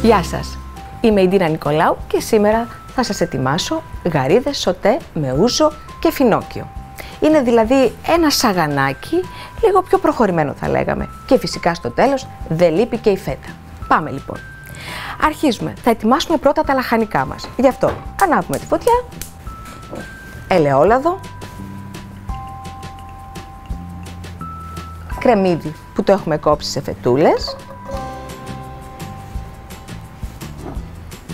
Γεια σας, είμαι η Ντίνα Νικολάου και σήμερα θα σας ετοιμάσω γαρίδες σοτέ με ούζο και φινόκιο. Είναι δηλαδή ένα σαγανάκι, λίγο πιο προχωρημένο θα λέγαμε. Και φυσικά στο τέλος δεν λείπει και η φέτα. Πάμε λοιπόν. Αρχίζουμε, θα ετοιμάσουμε πρώτα τα λαχανικά μας. Γι' αυτό ανάβουμε τη φωτιά, ελαιόλαδο, κρεμμύδι που το έχουμε κόψει σε φετούλες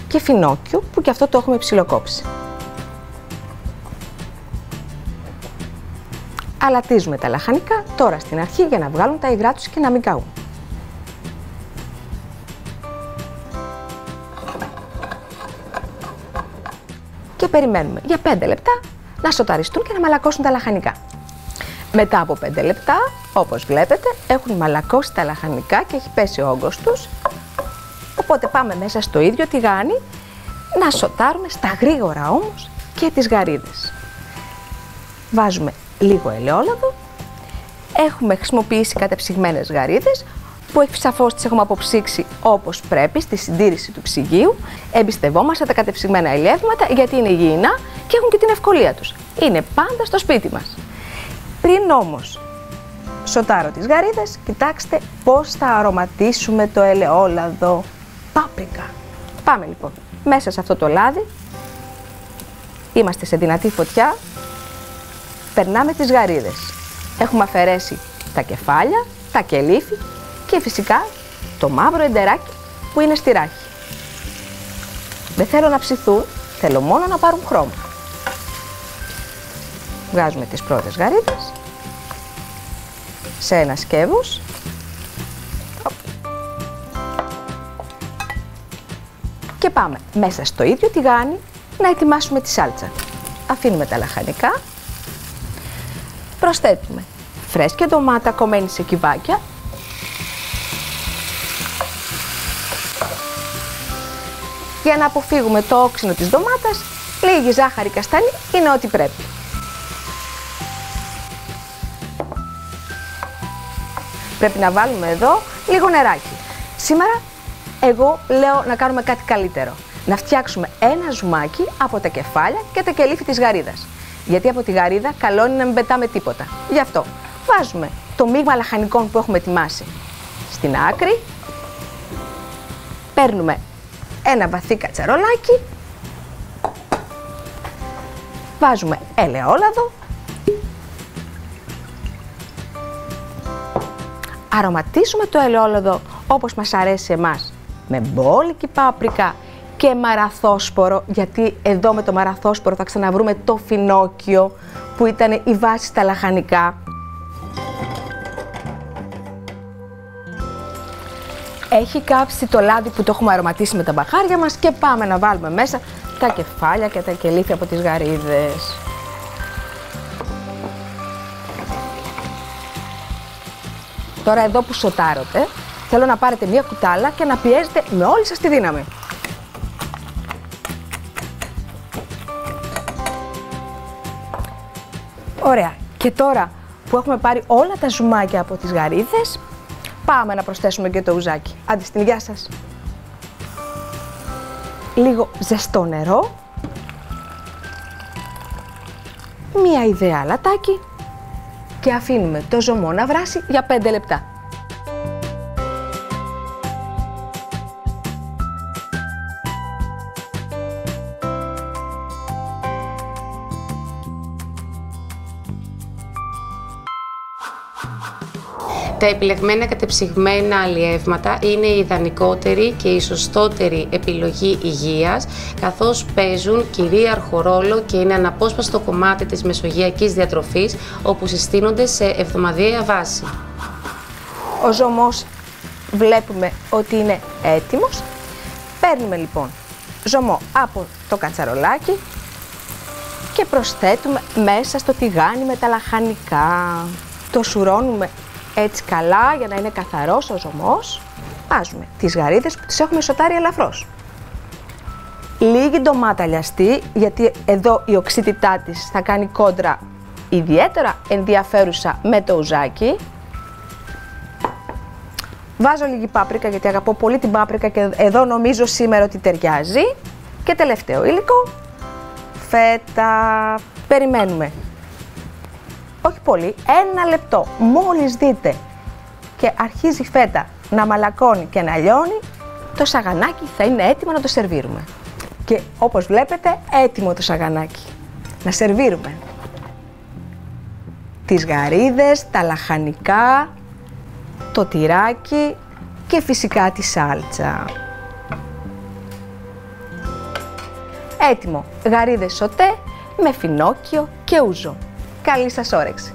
και φινόκιο που και αυτό το έχουμε ψιλοκόψει. Αλατίζουμε τα λαχανικά τώρα στην αρχή για να βγάλουν τα υγρά τους και να μην καούν. Και περιμένουμε για 5 λεπτά να σοταριστούν και να μαλακώσουν τα λαχανικά. Μετά από 5 λεπτά, όπως βλέπετε, έχουν μαλακώσει τα λαχανικά και έχει πέσει ο όγκος τους. Οπότε πάμε μέσα στο ίδιο τηγάνι να σοτάρουμε στα γρήγορα όμως και τις γαρίδες. Βάζουμε λίγο ελαιόλαδο. Έχουμε χρησιμοποιήσει κατεψυγμένες γαρίδες που σαφώς τις έχουμε αποψύξει όπως πρέπει στη συντήρηση του ψυγείου. Εμπιστευόμαστε τα κατεψυγμένα ελιεύματα γιατί είναι υγιεινά και έχουν και την ευκολία τους. Είναι πάντα στο σπίτι μας. Πριν όμως σοτάρω τις γαρίδες, κοιτάξτε πώς θα αρωματίσουμε το ελαιόλαδο. Πάπρικα. Πάμε λοιπόν. Μέσα σε αυτό το λάδι, είμαστε σε δυνατή φωτιά, περνάμε τις γαρίδες. Έχουμε αφαιρέσει τα κεφάλια, τα κελύφη και φυσικά το μαύρο εντεράκι που είναι στη ράχη. Δεν θέλω να ψηθούν, θέλω μόνο να πάρουν χρώμα. Βγάζουμε τις πρώτες γαρίδες σε ένα σκεύος. Και πάμε μέσα στο ίδιο τηγάνι να ετοιμάσουμε τη σάλτσα. Αφήνουμε τα λαχανικά. Προσθέτουμε φρέσκια ντομάτα κομμένη σε κυβάκια. Για να αποφύγουμε το όξινο της ντομάτας, λίγη ζάχαρη καστανή είναι ό,τι πρέπει. Πρέπει να βάλουμε εδώ λίγο νεράκι. Σήμερα εγώ λέω να κάνουμε κάτι καλύτερο. Να φτιάξουμε ένα ζουμάκι από τα κεφάλια και τα κελύφη της γαρίδας. Γιατί από τη γαρίδα καλό είναι να μην πετάμε τίποτα. Γι' αυτό βάζουμε το μείγμα λαχανικών που έχουμε ετοιμάσει στην άκρη. Παίρνουμε ένα βαθύ κατσαρολάκι. Βάζουμε ελαιόλαδο. Αρωματίζουμε το ελαιόλαδο όπως μας αρέσει εμάς, με μπόλικη πάπρικα και μαραθόσπορο, γιατί εδώ με το μαραθόσπορο θα ξαναβρούμε το φινόκιο που ήταν η βάση στα λαχανικά. Έχει κάψει το λάδι που το έχουμε αρωματίσει με τα μπαχάρια μας και πάμε να βάλουμε μέσα τα κεφάλια και τα κελύφια από τις γαρίδες. Τώρα εδώ που σοτάρωτε, θέλω να πάρετε μία κουτάλα και να πιέζετε με όλη σας τη δύναμη. Ωραία. Και τώρα που έχουμε πάρει όλα τα ζουμάκια από τις γαρίδες, πάμε να προσθέσουμε και το ουζάκι. Άντε στην υγεία σας. Λίγο ζεστό νερό. Μία ιδέα αλατάκι. Και αφήνουμε το ζωμό να βράσει για 5 λεπτά. Τα επιλεγμένα κατεψυγμένα αλλιεύματα είναι η ιδανικότερη και η σωστότερη επιλογή υγείας, καθώς παίζουν κυρίαρχο ρόλο και είναι αναπόσπαστο κομμάτι της μεσογειακής διατροφής, όπου συστήνονται σε εβδομαδιαία βάση. Ο ζωμός βλέπουμε ότι είναι έτοιμος. Παίρνουμε λοιπόν ζωμό από το κατσαρολάκι και προσθέτουμε μέσα στο τηγάνι με τα λαχανικά. Το σουρώνουμε έτσι καλά για να είναι καθαρός ο ζωμός. Βάζουμε τις γαρίδες που τις έχουμε σοτάρει ελαφρώς. Λίγη ντομάτα λιαστή, γιατί εδώ η οξύτητά της θα κάνει κόντρα ιδιαίτερα ενδιαφέρουσα με το ουζάκι. Βάζω λίγη πάπρικα γιατί αγαπώ πολύ την πάπρικα και εδώ νομίζω σήμερα ότι ταιριάζει. Και τελευταίο υλικό, φέτα. Περιμένουμε. Όχι πολύ, 1 λεπτό. Μόλις δείτε και αρχίζει η φέτα να μαλακώνει και να λιώνει, το σαγανάκι θα είναι έτοιμο να το σερβίρουμε. Και όπως βλέπετε, έτοιμο το σαγανάκι. Να σερβίρουμε τις γαρίδες, τα λαχανικά, το τυράκι και φυσικά τη σάλτσα. Έτοιμο, γαρίδες σοτέ με φινόκιο και ούζο. Καλή σας όρεξη!